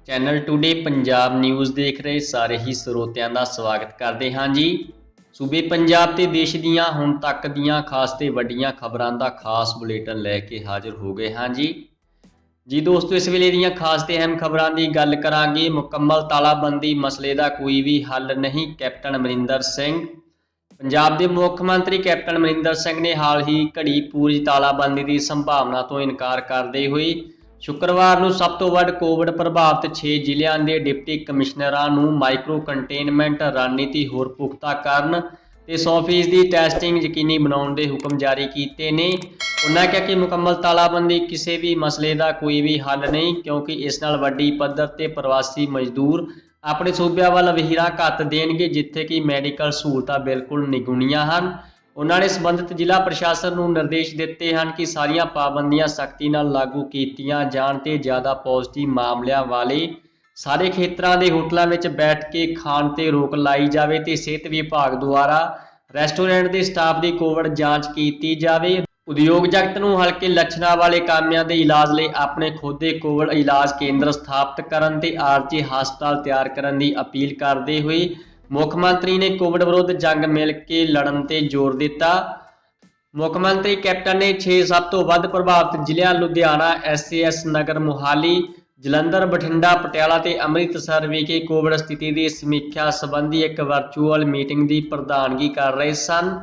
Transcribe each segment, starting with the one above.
Channel today Punjab news ਦੇਖ ਰਹੇ ਸਾਰੇ ਹੀ ਸਰੋਤਿਆਂ ਦਾ ਸਵਾਗਤ ਕਰਦੇ ਹਾਂ ਜੀ। ਸੂਬੇ ਪੰਜਾਬ ਤੇ ਦੇਸ਼ ਦੀਆਂ ਹੁਣ ਤੱਕ ਦੀਆਂ ਖਾਸ ਤੇ ਵੱਡੀਆਂ ਖਬਰਾਂ ਦਾ ਖਾਸ ਬੁਲੇਟਿਨ ਲੈ ਕੇ ਹਾਜ਼ਰ ਹੋ ਗਏ ਹਾਂ ਜੀ ਦੋਸਤੋ, ਇਸ ਵੇਲੇ ਦੀਆਂ ਖਾਸ ਤੇ ਅਹਿਮ ਖਬਰਾਂ ਦੀ ਗੱਲ ਕਰਾਂਗੇ। ਮੁਕੰਮਲ ਤਾਲਾਬੰਦੀ ਮਸਲੇ ਦਾ ਕੋਈ ਵੀ ਹੱਲ ਨਹੀਂ, ਕੈਪਟਨ ਅਮਰਿੰਦਰ ਸਿੰਘ। ਪੰਜਾਬ ਦੇ ਮੁੱਖ ਮੰਤਰੀ ਕੈਪਟਨ ਅਮਰਿੰਦਰ ਸਿੰਘ ਨੇ ਹਾਲ ਹੀ ਘੜੀ ਪੂਰੀ ਤਾਲਾਬੰਦੀ ਦੀ ਸੰਭਾਵਨਾ ਤੋਂ ਇਨਕਾਰ ਕਰਦੇ ਹੋਏ ਸ਼ੁੱਕਰਵਾਰ ਨੂੰ ਸਭ ਤੋਂ ਵੱਧ ਕੋਵਿਡ ਪ੍ਰਭਾਵਿਤ 6 ਜ਼ਿਲ੍ਹਿਆਂ ਦੇ ਡਿਪਟੀ ਕਮਿਸ਼ਨਰਾਂ ਨੂੰ ਮਾਈਕਰੋ ਕੰਟੇਨਮੈਂਟ ਰਣਨੀਤੀ ਹੋਰ ਪੁਖਤਾ ਕਰਨ ਤੇ 100% ਦੀ ਟੈਸਟਿੰਗ ਯਕੀਨੀ ਬਣਾਉਣ ਦੇ ਹੁਕਮ ਜਾਰੀ ਕੀਤੇ ਨੇ। ਉਨ੍ਹਾਂ ਕਿਹਾ ਕਿ ਮੁਕੰਮਲ ਤਾਲਾਬੰਦੀ ਕਿਸੇ ਵੀ ਮਸਲੇ ਦਾ ਕੋਈ ਵੀ ਹੱਲ ਨਹੀਂ, ਕਿਉਂਕਿ ਇਸ ਨਾਲ ਵੱਡੀ ਪੱਧਰ ਤੇ ਪ੍ਰਵਾਸੀ ਮਜ਼ਦੂਰ ਆਪਣੇ ਸੂਬਿਆਂ ਵੱਲ ਵਹੀਰਾਂ ਘੱਤ ਦੇਣਗੇ, ਜਿੱਥੇ ਕਿ ਮੈਡੀਕਲ ਸਹੂਲਤਾਂ ਬਿਲਕੁਲ ਨਿਗੁਣੀਆਂ ਹਨ। ਉਹਨਾਂ ਨੇ ਸੰਬੰਧਿਤ ਜ਼ਿਲ੍ਹਾ ਪ੍ਰਸ਼ਾਸਨ ਨੂੰ ਨਿਰਦੇਸ਼ ਦਿੱਤੇ ਹਨ ਕਿ ਸਾਰੀਆਂ ਪਾਬੰਦੀਆਂ ਸਖਤੀ ਨਾਲ ਲਾਗੂ ਕੀਤੀਆਂ ਜਾਣ ਤੇ ਜ਼ਿਆਦਾ ਪੋਜ਼ਿਟਿਵ ਮਾਮਲਿਆਂ ਵਾਲੇ ਸਾਰੇ ਖੇਤਰਾਂ ਦੇ ਹੋਟਲਾਂ ਵਿੱਚ ਬੈਠ ਕੇ ਖਾਣ ਤੇ ਰੋਕ ਲਾਈ ਜਾਵੇ ਤੇ ਸਿਹਤ ਵਿਭਾਗ ਦੁਆਰਾ ਰੈਸਟੋਰੈਂਟ ਦੇ ਸਟਾਫ ਦੀ ਕੋਵਿਡ ਜਾਂਚ ਕੀਤੀ ਜਾਵੇ। ਉਦਯੋਗ ਜਗਤ ਨੂੰ ਹਲਕੇ ਲੱਛਣਾਂ ਵਾਲੇ ਕਾਮਿਆਂ ਦੇ ਇਲਾਜ ਲਈ ਆਪਣੇ ਖੁਦ ਦੇ ਕੋਵਿਡ ਇਲਾਜ ਕੇਂਦਰ ਸਥਾਪਿਤ ਕਰਨ ਤੇ ਆਰਜੀ ਹਸਪਤਾਲ ਤਿਆਰ ਕਰਨ ਦੀ ਅਪੀਲ ਕਰਦੇ ਹੋਏ ਮੁੱਖ ਮੰਤਰੀ ਨੇ ਕੋਵਿਡ ਵਿਰੁੱਧ ਜੰਗ ਮਿਲ ਕੇ ਲੜਨ ਤੇ ਜ਼ੋਰ ਦਿੱਤਾ। ਮੁੱਖ ਮੰਤਰੀ ਕੈਪਟਨ ਨੇ 6 ਸਭ ਤੋਂ ਵੱਧ ਪ੍ਰਭਾਵਿਤ ਜ਼ਿਲ੍ਹਿਆਂ ਲੁਧਿਆਣਾ, SAS ਨਗਰ, ਮੁਹਾਲੀ, ਜਲੰਧਰ, ਬਠਿੰਡਾ, ਪਟਿਆਲਾ ਤੇ ਅੰਮ੍ਰਿਤਸਰ ਵਿਖੇ ਕੋਵਿਡ ਸਥਿਤੀ ਦੀ ਸਮੀਖਿਆ ਸੰਬੰਧੀ ਇੱਕ ਵਰਚੁਅਲ ਮੀਟਿੰਗ ਦੀ ਪ੍ਰਧਾਨਗੀ ਕਰ ਰਹੇ ਸਨ।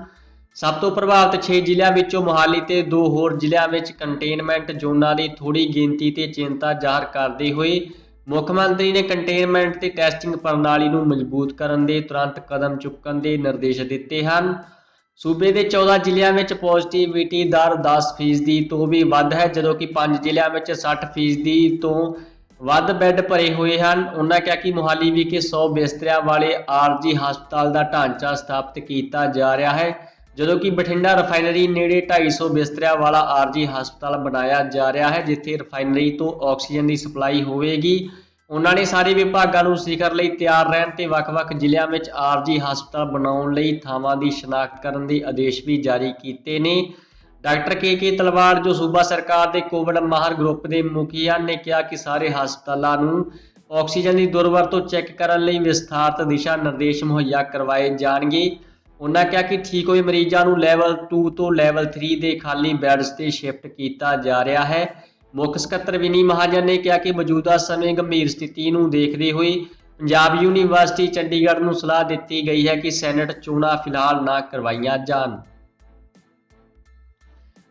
ਸਭ ਤੋਂ ਪ੍ਰਭਾਵਿਤ 6 ਜ਼ਿਲ੍ਹਿਆਂ ਵਿੱਚੋਂ ਮੁਹਾਲੀ ਤੇ 2 ਹੋਰ ਜ਼ਿਲ੍ਹਿਆਂ ਵਿੱਚ ਕੰਟੇਨਮੈਂਟ ਜ਼ੋਨਾਂ ਦੀ ਥੋੜ੍ਹੀ ਗਿਣਤੀ ਤੇ ਚਿੰਤਾ ਜ਼ਾਹਰ ਕਰਦੇ ਹੋਏ ਮੁੱਖ ਮੰਤਰੀ ਨੇ ਕੰਟੇਨਮੈਂਟ ਤੇ ਟੈਸਟਿੰਗ ਪ੍ਰਣਾਲੀ ਨੂੰ ਮਜ਼ਬੂਤ ਕਰਨ ਦੇ ਤੁਰੰਤ ਕਦਮ ਚੁੱਕਣ ਦੇ ਨਿਰਦੇਸ਼ ਦਿੱਤੇ ਹਨ। ਸੂਬੇ ਦੇ 14 ਜ਼ਿਲ੍ਹਿਆਂ ਵਿੱਚ ਪੋਜ਼ਿਟਿਵਿਟੀ ਦਰ 10% ਤੋਂ ਵੀ ਵੱਧ ਹੈ, ਜਦੋਂ ਕਿ 5 ਜ਼ਿਲ੍ਹਿਆਂ ਵਿੱਚ 60% ਤੋਂ ਵੱਧ ਬੈੱਡ ਭਰੇ ਹੋਏ ਹਨ। ਉਨ੍ਹਾਂ ਕਿਹਾ ਕਿ ਮੁਹਾਲੀ ਵਿਖੇ 100 ਬਿਸਤਰਿਆਂ ਵਾਲੇ ਆਰਜੀ ਹਸਪਤਾਲ ਦਾ ਢਾਂਚਾ ਸਥਾਪਿਤ ਕੀਤਾ ਜਾ ਰਿਹਾ ਹੈ, ਜਦੋਂ ਕਿ ਬਠਿੰਡਾ ਰਿਫਾਈਨਰੀ ਨੇੜੇ 250 ਬਿਸਤਰਿਆਂ ਵਾਲਾ ਆਰਜੀ ਹਸਪਤਾਲ ਬਣਾਇਆ ਜਾ ਰਿਹਾ ਹੈ, ਜਿੱਥੇ ਰਿਫਾਈਨਰੀ ਤੋਂ ਆਕਸੀਜਨ ਦੀ ਸਪਲਾਈ ਹੋਵੇਗੀ। ਉਨ੍ਹਾਂ ਨੇ ਸਾਰੇ ਵਿਭਾਗਾਂ ਨੂੰ ਸਿਖਰ ਲਈ ਤਿਆਰ ਰਹਿਣ ਤੇ ਵੱਖ-ਵੱਖ ਜ਼ਿਲ੍ਹਿਆਂ ਵਿੱਚ ਆਰਜੀ ਹਸਪਤਾਲ ਬਣਾਉਣ ਲਈ ਥਾਵਾਂ ਦੀ ਸ਼ਨਾਖਤ ਕਰਨ ਦੇ ਆਦੇਸ਼ ਵੀ ਜਾਰੀ ਕੀਤੇ ਨੇ। ਡਾਕਟਰ ਕੇ ਤਲਵਾੜ, ਜੋ ਸੂਬਾ ਸਰਕਾਰ ਦੇ ਕੋਵਿਡ ਮਾਹਰ ਗਰੁੱਪ ਦੇ ਮੁਖੀ ਹਨ, ਨੇ ਕਿਹਾ ਕਿ ਸਾਰੇ ਹਸਪਤਾਲਾਂ ਨੂੰ ਆਕਸੀਜਨ ਦੀ ਦੁਰਵਰਤੋਂ ਚੈੱਕ ਕਰਨ ਲਈ ਵਿਸਥਾਰਤ ਦਿਸ਼ਾ ਨਿਰਦੇਸ਼ ਮੁਹੱਈਆ ਕਰਵਾਏ ਜਾਣਗੇ। ਉਨ੍ਹਾਂ ਕਿਹਾ ਕਿ ਠੀਕ ਹੋਏ ਮਰੀਜ਼ਾਂ ਨੂੰ ਲੈਵਲ 2 ਤੋਂ ਲੈਵਲ 3 ਦੇ ਖਾਲੀ ਬੈੱਡਸ ਤੇ ਸ਼ਿਫਟ ਕੀਤਾ ਜਾ ਰਿਹਾ ਹੈ। ਮੁੱਖ ਸਕੱਤਰ ਵਿਨੀ ਮਹਾਜਨ ਨੇ ਕਿਹਾ ਕਿ ਮੌਜੂਦਾ ਸਮੇਂ ਗੰਭੀਰ ਸਥਿਤੀ ਨੂੰ ਦੇਖਦੇ ਹੋਏ ਪੰਜਾਬ ਯੂਨੀਵਰਸਿਟੀ ਚੰਡੀਗੜ੍ਹ ਨੂੰ ਸਲਾਹ ਦਿੱਤੀ ਗਈ ਹੈ ਕਿ ਸੈਨੇਟ ਚੋਣਾਂ ਫਿਲਹਾਲ ਨਾ ਕਰਵਾਈਆਂ ਜਾਣ।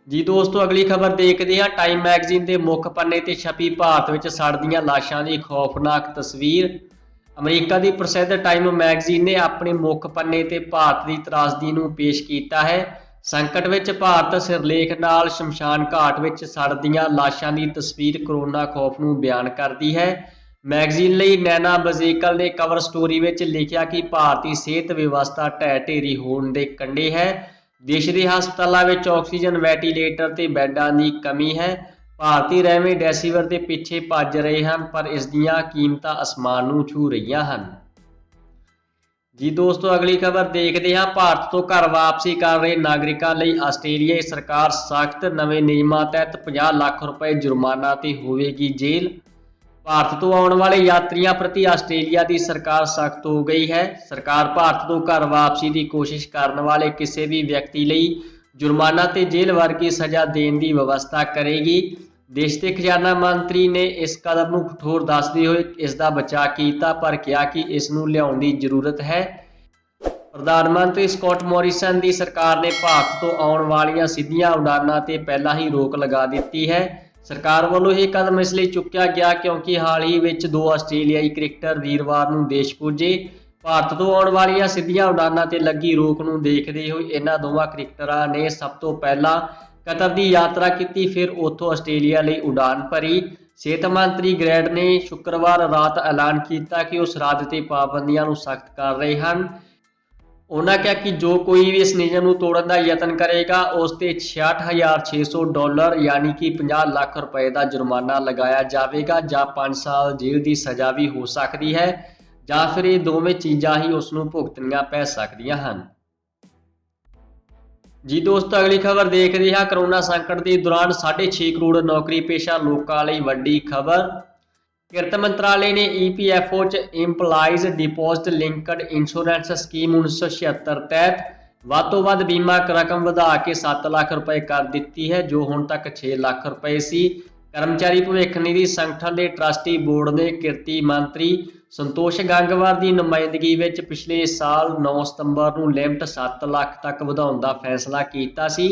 ਜੀ ਦੋਸਤੋ, ਅਗਲੀ ਖਬਰ ਦੇਖਦੇ ਹਾਂ। ਟਾਈਮ ਮੈਗਜ਼ੀਨ ਦੇ ਮੁੱਖ ਪੰਨੇ ਤੇ ਛਪੀ ਭਾਰਤ ਵਿੱਚ ਸੜਦੀਆਂ ਲਾਸ਼ਾਂ ਦੀ ਖੌਫਨਾਕ ਤਸਵੀਰ। ਅਮਰੀਕਾ ਦੀ ਪ੍ਰਸਿੱਧ ਟਾਈਮ ਮੈਗਜ਼ੀਨ ਨੇ ਆਪਣੇ ਮੁੱਖ ਪੰਨੇ ਤੇ ਭਾਰਤ ਦੀ ਤਰਾਸਦੀ ਨੂੰ ਪੇਸ਼ ਕੀਤਾ ਹੈ। ਸੰਕਟ ਵਿੱਚ ਭਾਰਤ ਸਿਰਲੇਖ ਨਾਲ ਸ਼ਮਸ਼ਾਨ ਘਾਟ ਵਿੱਚ ਸੜਦੀਆਂ ਲਾਸ਼ਾਂ ਦੀ ਤਸਵੀਰ ਕਰੋਨਾ ਖੌਫ ਨੂੰ ਬਿਆਨ ਕਰਦੀ ਹੈ। ਮੈਗਜ਼ੀਨ ਲਈ ਨੈਨਾ ਬਜ਼ੇਕਲ ਨੇ ਕਵਰ ਸਟੋਰੀ ਵਿੱਚ ਲਿਖਿਆ ਕਿ ਭਾਰਤੀ ਸਿਹਤ ਵਿਵਸਥਾ ਢਹਿ ਢੇਰੀ ਹੋਣ ਦੇ ਕੰਢੇ ਹੈ। ਦੇਸ਼ ਦੇ ਹਸਪਤਾਲਾਂ ਵਿੱਚ ਆਕਸੀਜਨ, ਵੈਂਟੀਲੇਟਰ ਤੇ ਬੈੱਡਾਂ ਦੀ ਕਮੀ ਹੈ। ਭਾਰਤੀ ਰੈਮਡੈਸਿਵਰ ਦੇ ਪਿੱਛੇ ਭੱਜ ਰਹੇ ਹਨ, ਪਰ ਇਸ ਦੀਆਂ ਕੀਮਤਾਂ ਅਸਮਾਨ ਨੂੰ ਛੂਹ ਰਹੀਆਂ ਹਨ। ਜੀ ਦੋਸਤੋ, ਅਗਲੀ ਖਬਰ ਦੇਖਦੇ ਹਾਂ। ਭਾਰਤ ਤੋਂ ਘਰ ਵਾਪਸੀ ਕਰ ਰਹੇ ਨਾਗਰਿਕਾਂ ਲਈ ਆਸਟ੍ਰੇਲੀਆਈ ਸਰਕਾਰ ਸਖਤ, ਨਵੇਂ ਨਿਯਮਾਂ ਤਹਿਤ 50 ਲੱਖ ਰੁਪਏ ਜੁਰਮਾਨਾ ਤੇ ਹੋਵੇਗੀ ਜੇਲ੍ਹ। ਭਾਰਤ ਤੋਂ ਆਉਣ ਵਾਲੇ ਯਾਤਰੀਆਂ ਪ੍ਰਤੀ ਆਸਟ੍ਰੇਲੀਆ ਦੀ ਸਰਕਾਰ ਸਖਤ ਹੋ ਗਈ ਹੈ। ਸਰਕਾਰ ਭਾਰਤ ਤੋਂ ਘਰ ਵਾਪਸੀ ਦੀ ਕੋਸ਼ਿਸ਼ ਕਰਨ ਵਾਲੇ ਕਿਸੇ ਵੀ ਵਿਅਕਤੀ ਲਈ ਜੁਰਮਾਨਾ ਤੇ ਜੇਲ੍ਹ ਵਰਗੀ ਸਜ਼ਾ ਦੇਣ ਦੀ ਵਿਵਸਥਾ ਕਰੇਗੀ। ਦੇਸ਼ ਦੇ ਖਜ਼ਾਨਾ ਮੰਤਰੀ ਨੇ ਇਸ ਕਦਮ ਨੂੰ ਕਠੋਰ ਦੱਸਦੇ ਹੋਏ ਇਸ ਦਾ ਬਚਾਅ ਕੀਤਾ, ਪਰ ਕਿਹਾ ਕਿ ਇਸ ਨੂੰ ਲਿਆਉਣ ਦੀ ਜ਼ਰੂਰਤ ਹੈ। ਪ੍ਰਧਾਨ ਮੰਤਰੀ ਸਕੌਟ ਮੋਰਿਸਨ ਦੀ ਸਰਕਾਰ ਨੇ ਭਾਰਤ ਤੋਂ ਆਉਣ ਵਾਲੀਆਂ ਸਿੱਧੀਆਂ ਉਡਾਨਾਂ ਤੇ ਪਹਿਲਾਂ ਹੀ ਰੋਕ ਲਗਾ ਦਿੱਤੀ ਹੈ। ਸਰਕਾਰ ਵੱਲੋਂ ਇਹ ਕਦਮ ਇਸ ਲਈ ਚੁੱਕਿਆ ਗਿਆ ਕਿਉਂਕਿ ਹਾਲ ਹੀ ਵਿੱਚ 2 ਆਸਟ੍ਰੇਲੀਆਈ ਕ੍ਰਿਕਟਰ ਵੀਰਵਾਰ ਨੂੰ ਦੇਸ਼ ਪੁੱਜੇ। ਭਾਰਤ ਤੋਂ ਆਉਣ ਵਾਲੀਆਂ ਸਿੱਧੀਆਂ ਉਡਾਨਾਂ ਤੇ ਲੱਗੀ ਰੋਕ ਨੂੰ ਦੇਖਦੇ ਹੋਏ ਇਹਨਾਂ ਦੋਵਾਂ ਕ੍ਰਿਕਟਰਾਂ ਨੇ ਸਭ ਤੋਂ ਪਹਿਲਾਂ ਕਤਰ ਦੀ ਯਾਤਰਾ ਕੀਤੀ, ਫਿਰ ਉੱਥੋਂ ਆਸਟ੍ਰੇਲੀਆ ਲਈ ਉਡਾਨ ਭਰੀ। ਸਿਹਤ ਮੰਤਰੀ ਗ੍ਰੈਡ ਨੇ ਸ਼ੁੱਕਰਵਾਰ ਰਾਤ ਐਲਾਨ ਕੀਤਾ ਕਿ ਉਹ ਸਰਹੱਦ ਤੇ ਪਾਬੰਦੀਆਂ ਨੂੰ ਸਖਤ ਕਰ ਰਹੇ ਹਨ। ਉਨ੍ਹਾਂ ਕਿਹਾ ਕਿ ਜੋ ਕੋਈ ਵੀ ਇਸ ਨਿਯਮ ਨੂੰ ਤੋੜਨ ਦਾ ਯਤਨ ਕਰੇਗਾ, ਉਸ ਤੇ $66,600 ਯਾਨੀ ਕਿ 50 ਲੱਖ ਰੁਪਏ ਦਾ ਜੁਰਮਾਨਾ ਲਗਾਇਆ ਜਾਵੇਗਾ, ਜਾਂ 5 ਸਾਲ ਜੇਲ੍ਹ ਦੀ ਸਜ਼ਾ ਵੀ ਹੋ ਸਕਦੀ ਹੈ, ਜਾਂ ਫਿਰ ਇਹ ਦੋਵੇਂ ਚੀਜ਼ਾਂ ਹੀ ਉਸ ਨੂੰ ਭੁਗਤਣੀਆਂ ਪੈ ਸਕਦੀਆਂ ਹਨ। ਜੀ ਦੋਸਤੋ, ਅਗਲੀ ਖਬਰ ਦੇਖਦੇ ਹਾਂ। ਕਰੋਨਾ ਸੰਕਟ ਦੇ ਦੌਰਾਨ 6.5 ਕਰੋੜ ਨੌਕਰੀ ਪੇਸ਼ਾ ਲੋਕਾਂ ਲਈ ਵੱਡੀ ਖਬਰ। ਕਿਰਤ ਮੰਤਰਾਲੇ ਨੇ EPFO ਚ employees deposit linked insurance scheme 1976 ਤਹਿਤ ਵੱਧ ਤੋਂ ਵੱਧ ਬੀਮਾ ਰਕਮ ਵਧਾ ਕੇ 7 ਲੱਖ ਰੁਪਏ ਕਰ ਦਿੱਤੀ ਹੈ, ਜੋ ਹੁਣ ਤੱਕ 6 ਲੱਖ ਰੁਪਏ ਸੀ। ਕਰਮਚਾਰੀ ਭਵਿੱਖ ਨਿਧੀ ਸੰਗਠਨ ਦੇ ਟਰਸਟੀ ਬੋਰਡ ਨੇ ਕਿਰਤੀ ਮੰਤਰੀ ਸੰਤੋਸ਼ ਗੰਗਵਾਰ ਦੀ ਨੁਮਾਇੰਦਗੀ ਵਿੱਚ ਪਿਛਲੇ ਸਾਲ 9 ਸਤੰਬਰ ਨੂੰ ਲਿਮਟ 7 ਲੱਖ ਤੱਕ ਵਧਾਉਣ ਦਾ ਫੈਸਲਾ ਕੀਤਾ ਸੀ।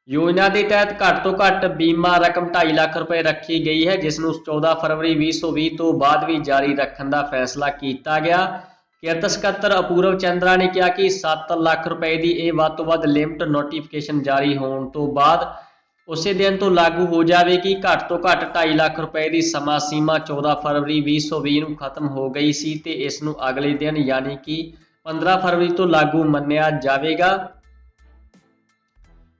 ਯੋਜਨਾ ਦੇ ਤਹਿਤ ਘੱਟ ਤੋਂ ਘੱਟ ਬੀਮਾ ਰਕਮ 2.5 ਲੱਖ ਰੁਪਏ ਰੱਖੀ ਗਈ ਹੈ, ਜਿਸ ਨੂੰ 14 ਫਰਵਰੀ 2020 ਤੋਂ ਬਾਅਦ ਵੀ ਜਾਰੀ ਰੱਖਣ ਦਾ ਫੈਸਲਾ ਕੀਤਾ ਗਿਆ। ਕਿਰਤ ਸਕੱਤਰ ਅਪੂਰਵ ਚੰਦਰਾ ਨੇ ਕਿਹਾ ਕਿ 7 ਲੱਖ ਰੁਪਏ ਦੀ ਇਹ ਵੱਧ ਤੋਂ ਵੱਧ ਲਿਮਟ ਨੋਟੀਫਿਕੇਸ਼ਨ ਜਾਰੀ ਹੋਣ ਤੋਂ ਬਾਅਦ ਉਸੇ ਦਿਨ ਤੋਂ ਲਾਗੂ ਹੋ ਜਾਵੇਗੀ। ਘੱਟ ਤੋਂ ਘੱਟ 2.5 ਲੱਖ ਰੁਪਏ ਦੀ ਸਮਾਂ ਸੀਮਾ 14 ਫਰਵਰੀ 2020 ਨੂੰ ਖਤਮ ਹੋ ਗਈ ਸੀ ਤੇ ਇਸ ਨੂੰ ਅਗਲੇ ਦਿਨ ਯਾਨੀ ਕਿ 15 ਫਰਵਰੀ ਤੋਂ ਲਾਗੂ ਮੰਨਿਆ ਜਾਵੇਗਾ।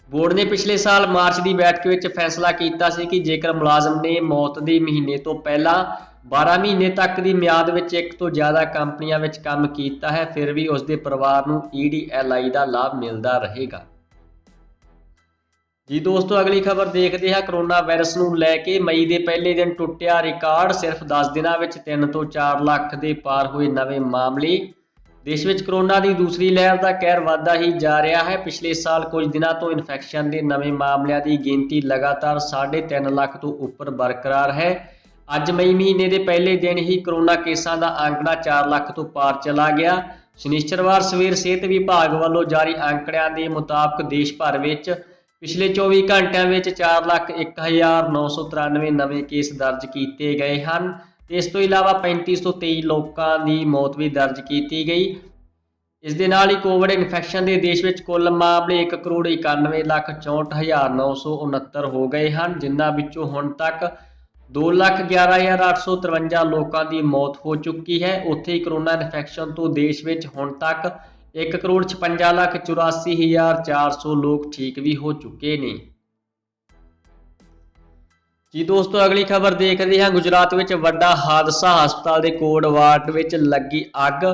ਬੋਰਡ ਨੇ ਪਿਛਲੇ ਸਾਲ ਮਾਰਚ ਦੀ ਬੈਠਕ ਵਿੱਚ ਫੈਸਲਾ ਕੀਤਾ ਸੀ ਕਿ ਜੇਕਰ ਮੁਲਾਜ਼ਮ ਨੇ ਮੌਤ ਦੇ ਮਹੀਨੇ ਤੋਂ ਪਹਿਲਾਂ 12 ਮਹੀਨੇ ਤੱਕ ਦੀ ਮਿਆਦ ਵਿੱਚ ਇੱਕ ਤੋਂ ਜ਼ਿਆਦਾ ਕੰਪਨੀਆਂ ਵਿੱਚ ਕੰਮ ਕੀਤਾ ਹੈ, ਫਿਰ ਵੀ ਉਸ ਦੇ ਪਰਿਵਾਰ ਨੂੰ EDLI ਦਾ ਲਾਭ ਮਿਲਦਾ ਰਹੇਗਾ। ਜੀ ਦੋਸਤੋ, ਅਗਲੀ ਖਬਰ ਦੇਖਦੇ ਹਾਂ। ਕਰੋਨਾ ਵਾਇਰਸ ਨੂੰ ਲੈ ਕੇ ਮਈ ਦੇ ਪਹਿਲੇ ਦਿਨ ਟੁੱਟਿਆ ਰਿਕਾਰਡ। ਸਿਰਫ 10 ਦਿਨਾਂ ਵਿੱਚ 3 ਤੋਂ 4 ਲੱਖ ਦੇ ਪਾਰ ਹੋਏ ਨਵੇਂ ਮਾਮਲੇ। ਦੇਸ਼ ਵਿੱਚ ਕਰੋਨਾ ਦੀ ਦੂਸਰੀ ਲਹਿਰ ਦਾ ਕਹਿਰ ਵਧਦਾ ਹੀ ਜਾ ਰਿਹਾ ਹੈ। ਪਿਛਲੇ ਸਾਲ ਕੁਝ ਦਿਨਾਂ ਤੋਂ ਇਨਫੈਕਸ਼ਨ ਦੇ ਨਵੇਂ ਮਾਮਲਿਆਂ ਦੀ ਗਿਣਤੀ ਲਗਾਤਾਰ 3.5 ਲੱਖ ਤੋਂ ਉੱਪਰ ਬਰਕਰਾਰ ਹੈ। ਅੱਜ ਮਈ ਮਹੀਨੇ ਦੇ ਪਹਿਲੇ ਦਿਨ ਹੀ ਕਰੋਨਾ ਕੇਸਾਂ ਦਾ ਅੰਕੜਾ 4 ਲੱਖ ਤੋਂ ਪਾਰ ਚਲਾ ਗਿਆ। ਸ਼ਨੀਚਰਵਾਰ ਸਵੇਰ ਸਿਹਤ ਵਿਭਾਗ ਵੱਲੋਂ ਜਾਰੀ ਅੰਕੜਿਆਂ ਦੇ ਮੁਤਾਬਕ ਦੇਸ਼ ਭਰ ਵਿੱਚ ਪਿਛਲੇ 24 ਘੰਟਿਆਂ ਵਿੱਚ 4,01,993 ਨਵੇਂ ਕੇਸ ਦਰਜ ਕੀਤੇ ਗਏ ਹਨ ਤੇ ਇਸ ਤੋਂ ਇਲਾਵਾ 3523 ਲੋਕਾਂ ਦੀ ਮੌਤ ਵੀ ਦਰਜ ਕੀਤੀ ਗਈ। ਇਸ ਦੇ ਨਾਲ ਹੀ ਕੋਵਿਡ ਇਨਫੈਕਸ਼ਨ ਦੇ ਦੇਸ਼ ਵਿੱਚ ਕੁੱਲ ਮਾਮਲੇ 1,91,64,969 ਹੋ ਗਏ ਹਨ, ਜਿਨ੍ਹਾਂ ਵਿੱਚੋਂ ਹੁਣ ਤੱਕ 2,11,853 ਲੋਕਾਂ ਦੀ ਮੌਤ ਹੋ ਚੁੱਕੀ ਹੈ। ਉੱਥੇ ਹੀ ਕਰੋਨਾ ਇਨਫੈਕਸ਼ਨ ਤੋਂ ਦੇਸ਼ ਵਿੱਚ ਹੁਣ ਤੱਕ 1,56,84,400 ਲੋਕ ਠੀਕ ਵੀ ਹੋ ਚੁੱਕੇ ਨੇ। ਜੀ ਦੋਸਤੋ, ਅਗਲੀ ਖਬਰ ਦੇਖਦੇ ਹਾਂ। ਗੁਜਰਾਤ ਵਿੱਚ ਵੱਡਾ ਹਾਦਸਾ, ਹਸਪਤਾਲ ਦੇ ਕੋਵਿਡ ਵਾਰਡ ਵਿੱਚ ਲੱਗੀ ਅੱਗ।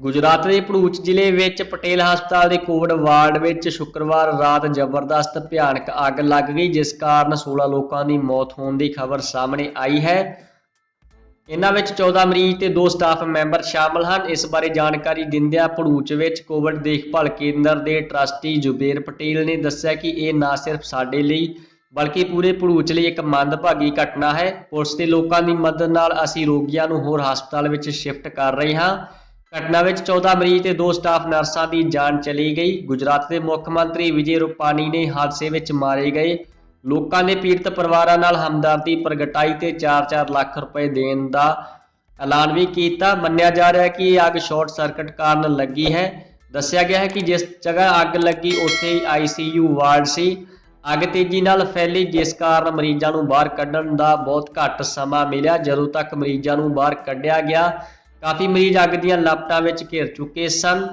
ਗੁਜਰਾਤ ਦੇ ਭਰੂਚ ਜ਼ਿਲ੍ਹੇ ਵਿੱਚ ਪਟੇਲ ਹਸਪਤਾਲ ਦੇ ਕੋਵਿਡ ਵਾਰਡ ਵਿੱਚ ਸ਼ੁੱਕਰਵਾਰ ਰਾਤ ਜ਼ਬਰਦਸਤ ਭਿਆਨਕ ਅੱਗ ਲੱਗ ਗਈ, ਜਿਸ ਕਾਰਨ 16 ਲੋਕਾਂ ਦੀ ਮੌਤ ਹੋਣ ਦੀ ਖਬਰ ਸਾਹਮਣੇ ਆਈ ਹੈ। ਇਹਨਾਂ ਵਿੱਚ 14 ਮਰੀਜ਼ ਤੇ 2 ਸਟਾਫ ਮੈਂਬਰ ਸ਼ਾਮਲ ਹਨ। ਇਸ ਬਾਰੇ ਜਾਣਕਾਰੀ ਦਿੰਦਿਆਂ ਭਰੂਚ ਵਿੱਚ ਕੋਵਿਡ ਦੇਖਭਾਲ ਕੇਂਦਰ ਦੇ ਟਰਸਟੀ ਜ਼ੁਬੇਰ ਪਟੇਲ ਨੇ ਦੱਸਿਆ ਕਿ ਇਹ ਨਾ ਸਿਰਫ ਸਾਡੇ ਲਈ ਬਲਕਿ ਪੂਰੇ ਭਰੂਚ ਲਈ ਇੱਕ ਮੰਦਭਾਗੀ ਘਟਨਾ ਹੈ। ਪੁਲਿਸ ਦੇ ਲੋਕਾਂ ਦੀ ਮਦਦ ਨਾਲ ਅਸੀਂ ਰੋਗੀਆਂ ਨੂੰ ਹੋਰ ਹਸਪਤਾਲ ਵਿੱਚ ਸ਼ਿਫਟ ਕਰ ਰਹੇ ਹਾਂ। ਘਟਨਾ ਵਿੱਚ 14 ਮਰੀਜ਼ ਤੇ 2 ਸਟਾਫ ਨਰਸਾਂ ਦੀ ਜਾਨ ਚਲੀ ਗਈ। ਗੁਜਰਾਤ ਦੇ ਮੁੱਖ ਮੰਤਰੀ ਵਿਜੇ ਰੂਪਾਨੀ ਨੇ ਹਾਦਸੇ ਵਿੱਚ ਮਾਰੇ ਗਏ ਲੋਕਾਂ ਦੇ ਪੀੜਤ ਪਰਿਵਾਰਾਂ ਨਾਲ ਹਮਦਰਦੀ ਪ੍ਰਗਟਾਈ ਤੇ 4-4 ਲੱਖ ਰੁਪਏ ਦੇਣ ਦਾ ਐਲਾਨ ਵੀ ਕੀਤਾ। ਮੰਨਿਆ ਜਾ ਰਿਹਾ ਹੈ ਕਿ ਇਹ ਅੱਗ ਸ਼ਾਰਟ ਸਰਕਟ ਕਾਰਨ ਲੱਗੀ ਹੈ। ਦੱਸਿਆ ਗਿਆ ਹੈ ਕਿ ਜਿਸ ਜਗ੍ਹਾ ਅੱਗ ਲੱਗੀ ਉੱਥੇ ਹੀ ICU ਵਾਰਡ ਸੀ। ਅੱਗ ਤੇਜ਼ੀ ਨਾਲ ਫੈਲੀ, ਜਿਸ ਕਾਰਨ ਮਰੀਜ਼ਾਂ ਨੂੰ ਬਾਹਰ ਕੱਢਣ ਦਾ ਬਹੁਤ ਘੱਟ ਸਮਾਂ ਮਿਲਿਆ। ਜਦੋਂ ਤੱਕ ਮਰੀਜ਼ਾਂ ਨੂੰ ਬਾਹਰ ਕੱਢਿਆ ਗਿਆ, ਕਾਫੀ ਮਰੀਜ਼ ਅੱਗ ਦੀਆਂ ਲਪਟਾਂ ਵਿੱਚ ਘਿਰ ਚੁੱਕੇ ਸਨ।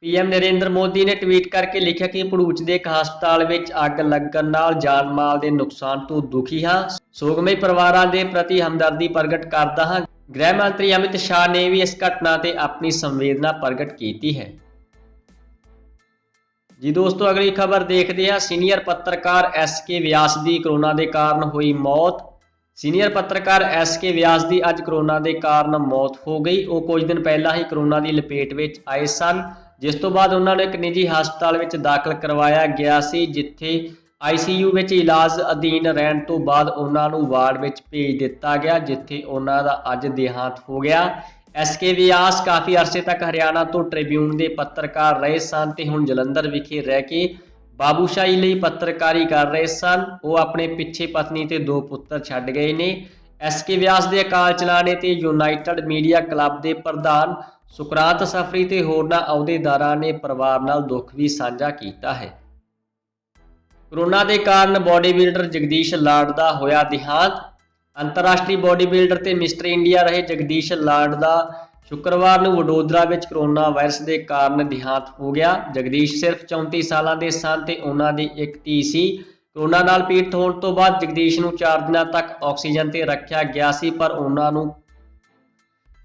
PM ਨਰਿੰਦਰ ਮੋਦੀ ਨੇ ਟਵੀਟ ਕਰਕੇ ਲਿਖਿਆ ਕਿ ਭਰੂਚ ਦੇ ਇੱਕ ਹਸਪਤਾਲ ਵਿੱਚ ਅੱਗ ਲੱਗਣ ਨਾਲ ਜਾਨ ਮਾਲ ਦੇ ਨੁਕਸਾਨ ਤੋਂ ਦੁਖੀ ਹਾਂ। ਸੋਗਮਈ ਪਰਿਵਾਰਾਂ ਦੇ ਪ੍ਰਤੀ ਹਮਦਰਦੀ ਪ੍ਰਗਟ ਕਰਦਾ ਹਾਂ। ਗ੍ਰਹਿ ਮੰਤਰੀ ਅਮਿਤ ਸ਼ਾਹ ਨੇ ਵੀ ਇਸ ਘਟਨਾ ਤੇ ਆਪਣੀ ਸੰਵੇਦਨਾ ਪ੍ਰਗਟ ਕੀਤੀ ਹੈ। ਜੀ ਦੋਸਤੋ, ਅਗਲੀ ਖਬਰ ਦੇਖਦੇ ਹਾਂ। ਸੀਨੀਅਰ ਪੱਤਰਕਾਰ SK ਵਿਆਸ ਦੀ ਕਰੋਨਾ ਦੇ ਕਾਰਨ ਹੋਈ ਮੌਤ। ਸੀਨੀਅਰ ਪੱਤਰਕਾਰ SK ਵਿਆਸ ਦੀ ਅੱਜ ਕਰੋਨਾ ਦੇ ਕਾਰਨ ਮੌਤ ਹੋ ਗਈ। ਉਹ ਕੁਝ ਦਿਨ ਪਹਿਲਾਂ ਹੀ ਕਰੋਨਾ ਦੀ ਲਪੇਟ ਵਿੱਚ ਆਏ ਸਨ, ਜਿਸ ਤੋਂ ਬਾਅਦ ਉਹਨਾਂ ਨੂੰ ਇੱਕ ਨਿੱਜੀ ਹਸਪਤਾਲ ਵਿੱਚ ਦਾਖਲ ਕਰਵਾਇਆ ਗਿਆ ਸੀ, ਜਿੱਥੇ ICU ਵਿੱਚ ਇਲਾਜ ਅਧੀਨ ਰਹਿਣ ਤੋਂ ਬਾਅਦ ਉਹਨਾਂ ਨੂੰ ਵਾਰਡ ਵਿੱਚ ਭੇਜ ਦਿੱਤਾ ਗਿਆ, ਜਿੱਥੇ ਉਹਨਾਂ ਦਾ ਅੱਜ ਦੇਹਾਂਤ ਹੋ ਗਿਆ। SK ਵਿਆਸ ਕਾਫੀ ਅਰਸੇ ਤੱਕ ਹਰਿਆਣਾ ਤੋਂ ਟ੍ਰਿਬਿਊਨ ਦੇ ਪੱਤਰਕਾਰ ਰਹੇ ਸਨ ਤੇ ਹੁਣ ਜਲੰਧਰ ਵਿਖੇ ਰਹਿ ਕੇ ਬਾਬੂਸ਼ਾਹੀ ਲਈ ਪੱਤਰਕਾਰੀ ਕਰ ਰਹੇ ਸਨ। ਉਹ ਆਪਣੇ ਪਿੱਛੇ ਪਤਨੀ ਤੇ 2 ਪੁੱਤਰ ਛੱਡ ਗਏ ਨੇ। SK ਵਿਆਸ ਦੇ ਅਕਾਲ ਚਲਾਣੇ ਤੇ ਯੂਨਾਈਟਿਡ ਮੀਡੀਆ ਕਲੱਬ ਦੇ ਪ੍ਰਧਾਨ ਸੁਕਰਾਤ ਸਫਰੀ ਤੇ ਹੋਰਨਾਂ ਅਹੁਦੇਦਾਰਾਂ ਨੇ ਪਰਿਵਾਰ ਨਾਲ ਦੁੱਖ ਵੀ ਸਾਂਝਾ ਕੀਤਾ ਹੈ। ਕਰੋਨਾ ਦੇ ਕਾਰਨ ਬਾਡੀ ਬਿਲਡਰ ਜਗਦੀਸ਼ ਲਾਡ ਦਾ ਹੋਇਆ ਦੇਹਾਂਤ। ਅੰਤਰਰਾਸ਼ਟਰੀ ਬਾਡੀ ਬਿਲਡਰ ਤੇ ਮਿਸਟਰ ਇੰਡੀਆ ਰਹੇ ਜਗਦੀਸ਼ ਲਾਡ ਦਾ ਸ਼ੁੱਕਰਵਾਰ ਨੂੰ ਵਡੋਦਰਾ ਵਿੱਚ ਕਰੋਨਾ ਵਾਇਰਸ ਦੇ ਕਾਰਨ ਦੇਹਾਂਤ ਹੋ ਗਿਆ। ਜਗਦੀਸ਼ ਸਿਰਫ 34 ਸਾਲਾਂ ਦੇ ਸਨ ਤੇ ਉਹਨਾਂ ਦੀ ਇੱਕ ਧੀ ਸੀ। ਕਰੋਨਾ ਨਾਲ ਪੀੜਤ ਹੋਣ ਤੋਂ ਬਾਅਦ ਜਗਦੀਸ਼ ਨੂੰ 4 ਦਿਨਾਂ ਤੱਕ ਆਕਸੀਜਨ ਤੇ ਰੱਖਿਆ ਗਿਆ ਸੀ, ਪਰ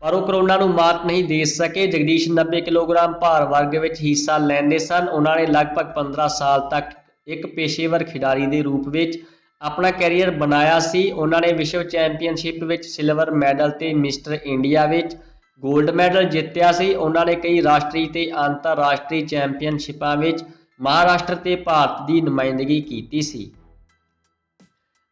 ਉਹ ਕਰੋਨਾ ਨੂੰ ਮਾਤ ਨਹੀਂ ਦੇ ਸਕੇ। ਜਗਦੀਸ਼ 90 ਕਿਲੋਗ੍ਰਾਮ ਭਾਰ ਵਰਗ ਵਿੱਚ ਹਿੱਸਾ ਲੈਂਦੇ ਸਨ। ਉਹਨਾਂ ਨੇ ਲਗਭਗ 15 ਸਾਲ ਤੱਕ ਇੱਕ ਪੇਸ਼ੇਵਰ ਖਿਡਾਰੀ ਦੇ ਰੂਪ ਵਿੱਚ ਆਪਣਾ ਕੈਰੀਅਰ ਬਣਾਇਆ ਸੀ। ਉਹਨਾਂ ਨੇ ਵਿਸ਼ਵ ਚੈਂਪੀਅਨਸ਼ਿਪ ਵਿੱਚ ਸਿਲਵਰ ਮੈਡਲ ਤੇ ਮਿਸਟਰ ਇੰਡੀਆ ਵਿੱਚ ਗੋਲਡ ਮੈਡਲ ਜਿੱਤਿਆ ਸੀ। ਉਹਨਾਂ ਨੇ ਕਈ ਰਾਸ਼ਟਰੀ ਤੇ ਅੰਤਰਰਾਸ਼ਟਰੀ ਚੈਂਪੀਅਨਸ਼ਿਪਾਂ ਵਿੱਚ ਮਹਾਰਾਸ਼ਟਰ ਤੇ ਭਾਰਤ ਦੀ ਨੁਮਾਇੰਦਗੀ ਕੀਤੀ ਸੀ।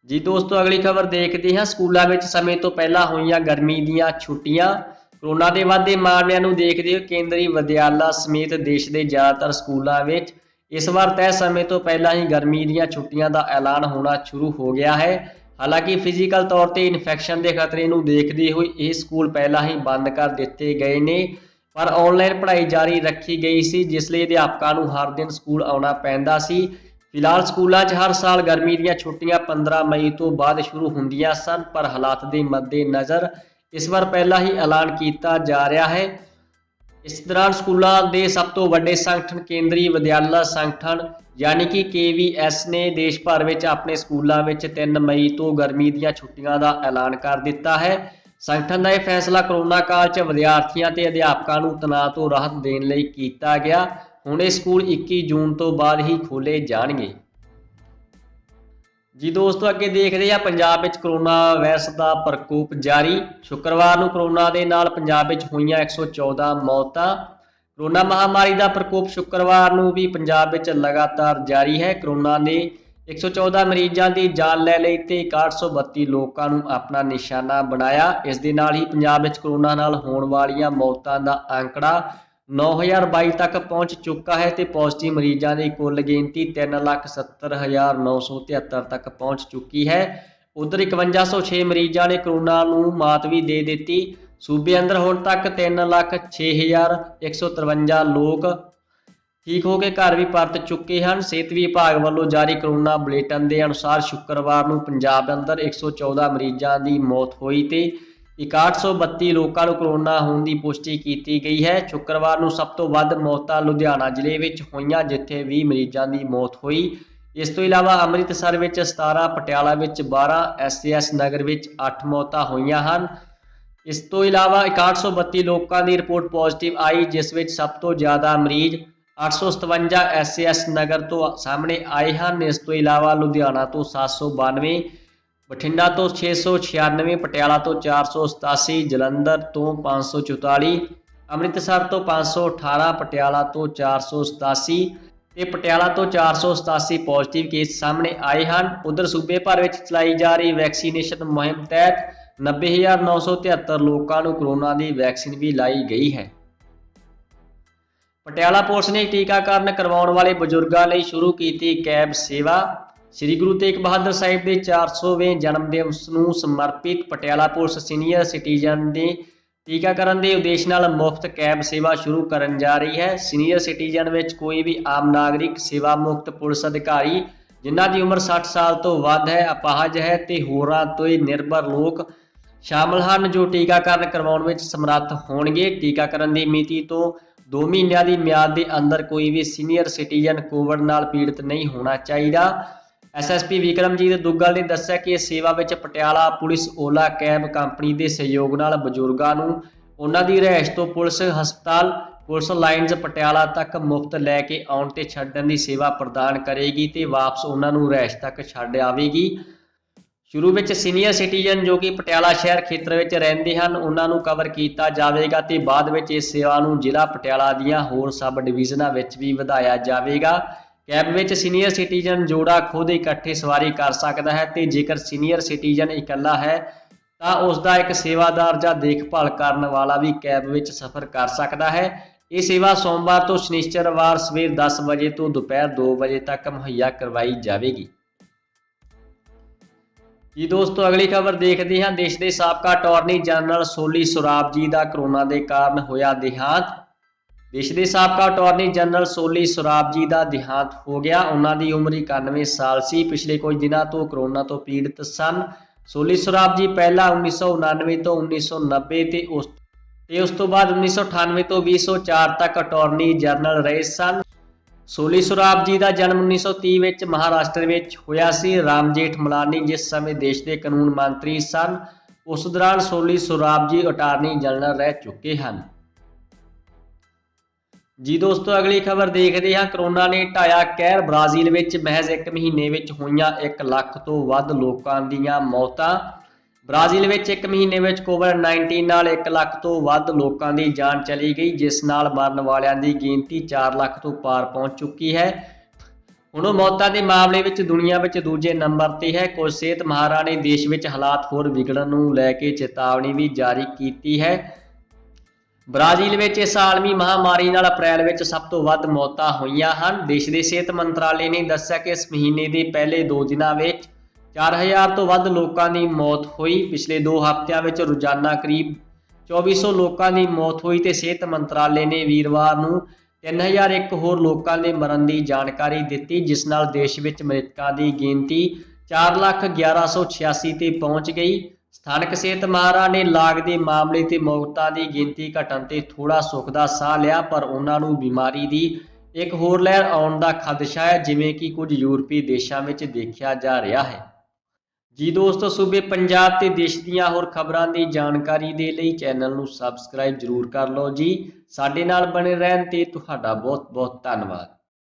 ਜੀ ਦੋਸਤੋ, ਅਗਲੀ ਖਬਰ ਦੇਖਦੇ ਹਾਂ। ਸਕੂਲਾਂ ਵਿੱਚ ਸਮੇਂ ਤੋਂ ਪਹਿਲਾਂ ਹੋਈਆਂ ਗਰਮੀ ਦੀਆਂ ਛੁੱਟੀਆਂ। ਕਰੋਨਾ ਦੇ ਵੱਧਦੇ ਮਾਮਲਿਆਂ ਨੂੰ ਦੇਖਦੇ ਹੋਏ ਕੇਂਦਰੀ ਵਿਦਿਆਲਾ ਸਮੇਤ ਦੇਸ਼ ਦੇ ਜ਼ਿਆਦਾਤਰ ਸਕੂਲਾਂ ਵਿੱਚ ਇਸ ਵਾਰ ਤੈਅ ਸਮੇਂ ਤੋਂ ਪਹਿਲਾਂ ਹੀ ਗਰਮੀ ਦੀਆਂ ਛੁੱਟੀਆਂ ਦਾ ਐਲਾਨ ਹੋਣਾ ਸ਼ੁਰੂ ਹੋ ਗਿਆ ਹੈ। ਹਾਲਾਂਕਿ ਫਿਜ਼ੀਕਲ ਤੌਰ ਤੇ ਇਨਫੈਕਸ਼ਨ ਦੇ ਖਤਰੇ ਨੂੰ ਦੇਖਦੇ ਹੋਏ ਇਹ ਸਕੂਲ ਪਹਿਲਾਂ ਹੀ ਬੰਦ ਕਰ ਦਿੱਤੇ ਗਏ ਨੇ, ਪਰ ਆਨਲਾਈਨ ਪੜ੍ਹਾਈ ਜਾਰੀ ਰੱਖੀ ਗਈ ਸੀ, ਜਿਸ ਲਈ ਅਧਿਆਪਕਾਂ ਨੂੰ ਹਰ ਦਿਨ ਸਕੂਲ ਆਉਣਾ ਪੈਂਦਾ ਸੀ। ਫਿਲਹਾਲ ਸਕੂਲਾਂ 'ਚ ਹਰ ਸਾਲ ਗਰਮੀ ਦੀਆਂ ਛੁੱਟੀਆਂ 15 ਮਈ ਤੋਂ ਬਾਅਦ ਸ਼ੁਰੂ ਹੁੰਦੀਆਂ ਸਨ, ਪਰ ਹਾਲਾਤ ਦੇ ਮੱਦੇਨਜ਼ਰ ਇਸ ਵਾਰ ਪਹਿਲਾਂ ਹੀ ਐਲਾਨ ਕੀਤਾ ਜਾ ਰਿਹਾ ਹੈ। ਇਸ ਦੌਰਾਨ ਸਕੂਲਾਂ ਦੇ ਸਭ ਤੋਂ ਵੱਡੇ ਸੰਗਠਨ ਕੇਂਦਰੀ ਵਿਦਿਆਲਾ ਸੰਗਠਨ ਯਾਨੀ ਕਿ KVS ਨੇ ਦੇਸ਼ ਭਰ ਵਿੱਚ ਆਪਣੇ ਸਕੂਲਾਂ ਵਿੱਚ 3 ਮਈ ਤੋਂ ਗਰਮੀ ਦੀਆਂ ਛੁੱਟੀਆਂ ਦਾ ਐਲਾਨ ਕਰ ਦਿੱਤਾ ਹੈ। ਸੰਗਠਨ ਦਾ ਇਹ ਫੈਸਲਾ ਕਰੋਨਾ ਕਾਲ 'ਚ ਵਿਦਿਆਰਥੀਆਂ ਤੇ ਅਧਿਆਪਕਾਂ ਨੂੰ ਤਣਾਅ ਤੋਂ ਰਾਹਤ ਦੇਣ ਲਈ ਕੀਤਾ ਗਿਆ। ਹੁਣ ਇਹ ਸਕੂਲ 21 ਜੂਨ ਤੋਂ ਬਾਅਦ ਹੀ ਖੋਲ੍ਹੇ ਜਾਣਗੇ। ਜੀ ਦੋਸਤੋ, ਅੱਗੇ ਦੇਖਦੇ ਹਾਂ ਪੰਜਾਬ ਵਿੱਚ ਕਰੋਨਾ ਵਾਇਰਸ ਦਾ ਪ੍ਰਕੋਪ ਜਾਰੀ। ਸ਼ੁੱਕਰਵਾਰ ਨੂੰ ਕਰੋਨਾ ਦੇ ਨਾਲ ਪੰਜਾਬ ਵਿੱਚ ਹੋਈਆਂ 114 ਮੌਤਾਂ। ਕਰੋਨਾ ਮਹਾਮਾਰੀ ਦਾ ਪ੍ਰਕੋਪ ਸ਼ੁੱਕਰਵਾਰ ਨੂੰ ਵੀ ਪੰਜਾਬ ਵਿੱਚ ਲਗਾਤਾਰ ਜਾਰੀ ਹੈ। ਕਰੋਨਾ ਨੇ 114 ਮਰੀਜ਼ਾਂ ਦੀ ਜਾਨ ਲੈ ਲਈ ਤੇ 6132 ਲੋਕਾਂ ਨੂੰ ਆਪਣਾ ਨਿਸ਼ਾਨਾ ਬਣਾਇਆ। ਇਸ ਦੇ ਨਾਲ ਹੀ ਪੰਜਾਬ ਵਿੱਚ ਕਰੋਨਾ ਨਾਲ ਹੋਣ ਵਾਲੀਆਂ ਮੌਤਾਂ ਦਾ ਅੰਕੜਾ 9022 ਤੱਕ ਪਹੁੰਚ ਚੁੱਕਾ ਹੈ ਤੇ ਪੋਜ਼ਿਟਿਵ ਮਰੀਜ਼ਾਂ ਦੀ ਕੁੱਲ ਗਿਣਤੀ 3,70,973 ਤੱਕ ਪਹੁੰਚ ਚੁੱਕੀ ਹੈ। ਉਧਰ 5106 ਮਰੀਜ਼ਾਂ ਨੇ ਕਰੋਨਾ ਨੂੰ ਮਾਤ ਵੀ ਦੇ ਦਿੱਤੀ। ਸੂਬੇ ਅੰਦਰ ਹੁਣ ਤੱਕ 3,06,153 ਲੋਕ ਠੀਕ ਹੋ ਕੇ ਘਰ ਵੀ ਪਰਤ ਚੁੱਕੇ ਹਨ। ਸਿਹਤ ਵਿਭਾਗ ਵੱਲੋਂ ਜਾਰੀ ਕਰੋਨਾ ਬੁਲੇਟਿਨ ਦੇ ਅਨੁਸਾਰ ਸ਼ੁੱਕਰਵਾਰ ਨੂੰ ਪੰਜਾਬ ਅੰਦਰ 114 ਮਰੀਜ਼ਾਂ ਦੀ ਮੌਤ ਹੋਈ ਤੇ 6132 ਲੋਕਾਂ ਨੂੰ ਕਰੋਨਾ ਹੋਣ ਦੀ ਪੁਸ਼ਟੀ ਕੀਤੀ ਗਈ ਹੈ। ਸ਼ੁੱਕਰਵਾਰ ਨੂੰ ਸਭ ਤੋਂ ਵੱਧ ਮੌਤਾਂ ਲੁਧਿਆਣਾ ਜ਼ਿਲ੍ਹੇ ਵਿੱਚ ਹੋਈਆਂ, ਜਿੱਥੇ 20 ਮਰੀਜ਼ਾਂ ਦੀ ਮੌਤ ਹੋਈ। ਇਸ ਤੋਂ ਇਲਾਵਾ ਅੰਮ੍ਰਿਤਸਰ ਵਿੱਚ 17, ਪਟਿਆਲਾ ਵਿੱਚ 12, SAS ਨਗਰ ਵਿੱਚ 8 ਮੌਤਾਂ ਹੋਈਆਂ ਹਨ। ਇਸ ਤੋਂ ਇਲਾਵਾ 6132 ਲੋਕਾਂ ਦੀ ਰਿਪੋਰਟ ਪੋਜ਼ਿਟਿਵ ਆਈ, ਜਿਸ ਵਿੱਚ ਸਭ ਤੋਂ ਜ਼ਿਆਦਾ ਮਰੀਜ਼ 857 SAS ਨਗਰ ਤੋਂ ਸਾਹਮਣੇ ਆਏ ਹਨ। ਇਸ ਤੋਂ ਇਲਾਵਾ ਲੁਧਿਆਣਾ ਤੋਂ 792, ਬਠਿੰਡਾ ਤੋਂ 696, ਪਟਿਆਲਾ ਤੋਂ 487, ਜਲੰਧਰ ਤੋਂ 544, ਅੰਮ੍ਰਿਤਸਰ ਤੋਂ 518, ਪਟਿਆਲਾ ਤੋਂ 487 ਤੇ ਪਟਿਆਲਾ ਤੋਂ 487 ਪੋਜ਼ਿਟਿਵ ਕੇਸ ਸਾਹਮਣੇ ਆਏ ਹਨ। ਉਧਰ ਸੂਬੇ ਭਰ ਵਿੱਚ ਚਲਾਈ ਜਾ ਰਹੀ ਵੈਕਸੀਨੇਸ਼ਨ ਮੁਹਿੰਮ ਤਹਿਤ 90,973 ਲੋਕਾਂ ਨੂੰ ਕਰੋਨਾ ਦੀ ਵੈਕਸੀਨ ਵੀ ਲਾਈ ਗਈ ਹੈ। ਪਟਿਆਲਾ ਪੁਲਿਸ ਨੇ ਟੀਕਾਕਰਨ ਕਰਵਾਉਣ ਵਾਲੇ ਬਜ਼ੁਰਗਾਂ ਲਈ ਸ਼ੁਰੂ ਕੀਤੀ ਕੈਬ ਸੇਵਾ। ਸ੍ਰੀ ਗੁਰੂ ਤੇਗ ਬਹਾਦਰ ਸਾਹਿਬ ਦੇ 400ਵੇਂ ਜਨਮ ਦਿਵਸ ਨੂੰ ਸਮਰਪਿਤ ਪਟਿਆਲਾ ਪੁਲਿਸ ਸੀਨੀਅਰ ਸਿਟੀਜ਼ਨ ਦੇ ਟੀਕਾਕਰਨ ਦੇ ਉਦੇਸ਼ ਨਾਲ ਮੁਫਤ ਕੈਬ ਸੇਵਾ ਸ਼ੁਰੂ ਕਰਨ ਜਾ ਰਹੀ ਹੈ। ਸੀਨੀਅਰ ਸਿਟੀਜ਼ਨ ਵਿੱਚ ਕੋਈ ਵੀ ਆਮ ਨਾਗਰਿਕ, ਸੇਵਾ ਮੁਕਤ ਪੁਲਿਸ ਅਧਿਕਾਰੀ ਜਿਨ੍ਹਾਂ ਦੀ ਉਮਰ 60 ਸਾਲ ਤੋਂ ਵੱਧ ਹੈ, ਅਪਾਹਜ ਹੈ ਤੇ ਹੋਰਾਂ ਤੋਂ ਨਿਰਭਰ ਲੋਕ ਸ਼ਾਮਲ ਹਨ ਜੋ ਟੀਕਾਕਰਨ ਕਰਵਾਉਣ ਵਿੱਚ ਸਮਰੱਥ ਹੋਣਗੇ। ਟੀਕਾਕਰਨ ਦੀ ਮਿਤੀ ਤੋਂ 2 ਮਹੀਨਿਆਂ ਦੀ ਮਿਆਦ ਦੇ ਅੰਦਰ ਕੋਈ ਵੀ ਸੀਨੀਅਰ ਸਿਟੀਜ਼ਨ ਕੋਵਿਡ ਨਾਲ ਪੀੜਤ ਨਹੀਂ ਹੋਣਾ ਚਾਹੀਦਾ। SSP ਵਿਕਰਮਜੀਤ ਦੁੱਗਲ ਨੇ ਦੱਸਿਆ ਕਿ ਇਸ ਸੇਵਾ ਵਿੱਚ Patiala police Ola cab company ਦੇ ਸਹਿਯੋਗ ਨਾਲ ਬਜ਼ੁਰਗਾਂ ਨੂੰ ਉਹਨਾਂ ਦੀ ਰਿਹਾਇਸ਼ ਤੋਂ ਪੁਲਿਸ ਹਸਪਤਾਲ, ਪੁਲਿਸ ਲਾਈਨਜ਼ ਪਟਿਆਲਾ ਤੱਕ ਮੁਫਤ ਲੈ ਕੇ ਆਉਣ ਤੇ ਛੱਡਣ ਦੀ ਸੇਵਾ ਪ੍ਰਦਾਨ ਕਰੇਗੀ ਤੇ ਵਾਪਸ ਉਹਨਾਂ ਨੂੰ ਰਿਹਾਇਸ਼ ਤੱਕ ਛੱਡ ਆਵੇਗੀ। ਸ਼ੁਰੂ ਵਿੱਚ ਸੀਨੀਅਰ ਸਿਟੀਜ਼ਨ ਜੋ ਕਿ ਪਟਿਆਲਾ ਸ਼ਹਿਰ ਖੇਤਰ ਵਿੱਚ ਰਹਿੰਦੇ ਹਨ ਉਹਨਾਂ ਨੂੰ ਕਵਰ ਕੀਤਾ ਜਾਵੇਗਾ ਤੇ ਬਾਅਦ ਵਿੱਚ ਇਸ ਸੇਵਾ ਨੂੰ ਜ਼ਿਲ੍ਹਾ ਪਟਿਆਲਾ ਦੀਆਂ ਹੋਰ ਸਬ ਡਿਵੀਜ਼ਨਾਂ ਵਿੱਚ ਵੀ ਵਧਾਇਆ ਜਾਵੇਗਾ। ਕੈਬ ਵਿੱਚ ਸੀਨੀਅਰ ਸਿਟੀਜ਼ਨ ਜੋੜਾ ਖੁਦ ਇਕੱਠੇ ਸਵਾਰੀ ਕਰ ਸਕਦਾ ਹੈ ਤੇ ਜੇਕਰ ਸੀਨੀਅਰ ਸਿਟੀਜ਼ਨ ਇਕੱਲਾ ਹੈ ਤਾਂ ਉਸ ਦਾ ਇੱਕ ਸੇਵਾਦਾਰ ਜਾਂ ਦੇਖਭਾਲ ਕਰਨ ਵਾਲਾ ਵੀ ਕੈਬ ਵਿੱਚ ਸਫ਼ਰ ਕਰ ਸਕਦਾ ਹੈ। ਇਹ ਸੇਵਾ ਸੋਮਵਾਰ ਤੋਂ ਸ਼ਨੀਚਰਵਾਰ ਸਵੇਰ 10 ਵਜੇ ਤੋਂ ਦੁਪਹਿਰ 2 ਵਜੇ ਤੱਕ ਮੁਹੱਈਆ ਕਰਵਾਈ ਜਾਵੇਗੀ। ਜੀ ਦੋਸਤੋ, ਅਗਲੀ ਖਬਰ ਦੇਖਦੇ ਹਾਂ। ਦੇਸ਼ ਦੇ ਸਾਬਕਾ ਅਟਾਰਨੀ ਜਨਰਲ ਸੋਲੀ ਸੋਰਾਬਜੀ ਦਾ ਕਰੋਨਾ ਦੇ ਕਾਰਨ ਹੋਇਆ ਦੇਹਾਂਤ। ਦੇਸ਼ ਦੇ ਸਾਬਕਾ ਅਟਾਰਨੀ ਜਨਰਲ ਸੋਲੀ ਸੋਰਾਬਜੀ ਦਾ ਦੇਹਾਂਤ ਹੋ ਗਿਆ। ਉਹਨਾਂ ਦੀ ਉਮਰ 91 ਸਾਲ ਸੀ। ਪਿਛਲੇ ਕੁਝ ਦਿਨਾਂ ਤੋਂ ਕਰੋਨਾ ਤੋਂ ਪੀੜਤ ਸਨ। ਸੋਲੀ ਸੋਰਾਬਜੀ ਪਹਿਲਾਂ 1999 ਤੋਂ 1990 ਤੇ ਉਸ ਤੋਂ ਬਾਅਦ 1998 ਤੋਂ 2004 ਤੱਕ ਅਟਾਰਨੀ ਜਨਰਲ ਰਹੇ ਸਨ। ਸੋਲੀ ਸੋਰਾਬਜੀ ਦਾ ਜਨਮ 1930 ਵਿੱਚ ਮਹਾਰਾਸ਼ਟਰ ਵਿੱਚ ਹੋਇਆ ਸੀ। ਰਾਮ ਜੇਠ ਮਲਾਨੀ ਜਿਸ ਸਮੇਂ ਦੇਸ਼ ਦੇ ਕਾਨੂੰਨ ਮੰਤਰੀ ਸਨ, ਉਸ ਦੌਰਾਨ ਸੋਲੀ ਸੋਰਾਬਜੀ ਅਟਾਰਨੀ ਜਨਰਲ ਰਹਿ ਚੁੱਕੇ ਹਨ। ਜੀ ਦੋਸਤੋ, ਅਗਲੀ ਖਬਰ ਦੇਖਦੇ ਹਾਂ। ਕਰੋਨਾ ਨੇ ਢਾਇਆ ਕਹਿਰ। ਬ੍ਰਾਜ਼ੀਲ ਵਿੱਚ ਮਹਿਜ਼ 1 ਮਹੀਨੇ ਵਿੱਚ ਹੋਈਆਂ 1 ਲੱਖ ਤੋਂ ਵੱਧ ਲੋਕਾਂ ਦੀਆਂ ਮੌਤਾਂ। ਬ੍ਰਾਜ਼ੀਲ ਵਿੱਚ 1 ਮਹੀਨੇ ਵਿੱਚ ਕੋਵਿਡ-19 ਨਾਲ 1 ਲੱਖ ਤੋਂ ਵੱਧ ਲੋਕਾਂ ਦੀ ਜਾਨ ਚਲੀ ਗਈ, ਜਿਸ ਨਾਲ ਮਰਨ ਵਾਲਿਆਂ ਦੀ ਗਿਣਤੀ 4 ਲੱਖ ਤੋਂ ਪਾਰ ਪਹੁੰਚ ਚੁੱਕੀ ਹੈ। ਹੁਣ ਉਹ ਮੌਤਾਂ ਦੇ ਮਾਮਲੇ ਵਿੱਚ ਦੁਨੀਆ ਵਿੱਚ ਦੂਜੇ ਨੰਬਰ ਤੇ ਹੈ। ਕੁਝ ਸਿਹਤ ਮਾਹਰਾਂ ਨੇ ਦੇਸ਼ ਵਿੱਚ ਹਾਲਾਤ ਹੋਰ ਵਿਗੜਨ ਨੂੰ ਲੈ ਕੇ ਚੇਤਾਵਨੀ ਵੀ ਜਾਰੀ ਕੀਤੀ ਹੈ। ਬ੍ਰਾਜ਼ੀਲ ਵਿੱਚ ਇਸ ਆਲਮੀ ਮਹਾਮਾਰੀ ਨਾਲ ਅਪ੍ਰੈਲ ਵਿੱਚ ਸਭ ਤੋਂ ਵੱਧ ਮੌਤਾਂ ਹੋਈਆਂ ਹਨ। ਦੇਸ਼ ਦੇ ਸਿਹਤ ਮੰਤਰਾਲੇ ਨੇ ਦੱਸਿਆ ਕਿ ਇਸ ਮਹੀਨੇ ਦੇ ਪਹਿਲੇ 2 ਦਿਨਾਂ ਵਿੱਚ 4000 ਤੋਂ ਵੱਧ ਲੋਕਾਂ ਦੀ ਮੌਤ ਹੋਈ। ਪਿਛਲੇ 2 ਹਫ਼ਤਿਆਂ ਵਿੱਚ ਰੋਜ਼ਾਨਾ ਕਰੀਬ 2400 ਲੋਕਾਂ ਦੀ ਮੌਤ ਹੋਈ ਤੇ ਸਿਹਤ ਮੰਤਰਾਲੇ ਨੇ ਵੀਰਵਾਰ ਨੂੰ 3001 ਹੋਰ ਲੋਕਾਂ ਦੇ ਮਰਨ ਦੀ ਜਾਣਕਾਰੀ ਦਿੱਤੀ, ਜਿਸ ਨਾਲ ਦੇਸ਼ ਵਿੱਚ ਮ੍ਰਿਤਕਾਂ ਦੀ ਗਿਣਤੀ 4,11,86 ਤੇ ਪਹੁੰਚ ਗਈ। ਸਥਾਨਕ ਸਿਹਤ ਮਾਹਰਾਂ ਨੇ ਲਾਗ ਦੇ ਮਾਮਲੇ ਤੇ ਮੌਤਾਂ ਦੀ ਗਿਣਤੀ ਘਟਣ ਤੇ ਥੋੜਾ ਸੁੱਖ ਦਾ ਸਾਹ ਲਿਆ, ਪਰ ਉਹਨਾਂ ਨੂੰ ਬਿਮਾਰੀ ਦੀ ਇੱਕ ਹੋਰ ਲਹਿਰ ਆਉਣ ਦਾ ਖਦਸ਼ਾ ਹੈ, ਜਿਵੇਂ ਕਿ ਕੁਝ ਯੂਰਪੀ ਦੇਸ਼ਾਂ ਵਿੱਚ ਦੇਖਿਆ ਜਾ ਰਿਹਾ ਹੈ। ਜੀ ਦੋਸਤੋ, ਸੂਬੇ ਪੰਜਾਬ ਤੇ ਦੇਸ਼ ਦੀਆਂ ਹੋਰ ਖਬਰਾਂ ਦੀ ਜਾਣਕਾਰੀ ਦੇ ਲਈ ਚੈਨਲ ਨੂੰ ਸਬਸਕ੍ਰਾਈਬ ਜ਼ਰੂਰ ਕਰ ਲਓ ਜੀ। ਸਾਡੇ ਨਾਲ ਬਣੇ ਰਹਿਣ ਤੇ ਤੁਹਾਡਾ ਬਹੁਤ ਬਹੁਤ ਧੰਨਵਾਦ।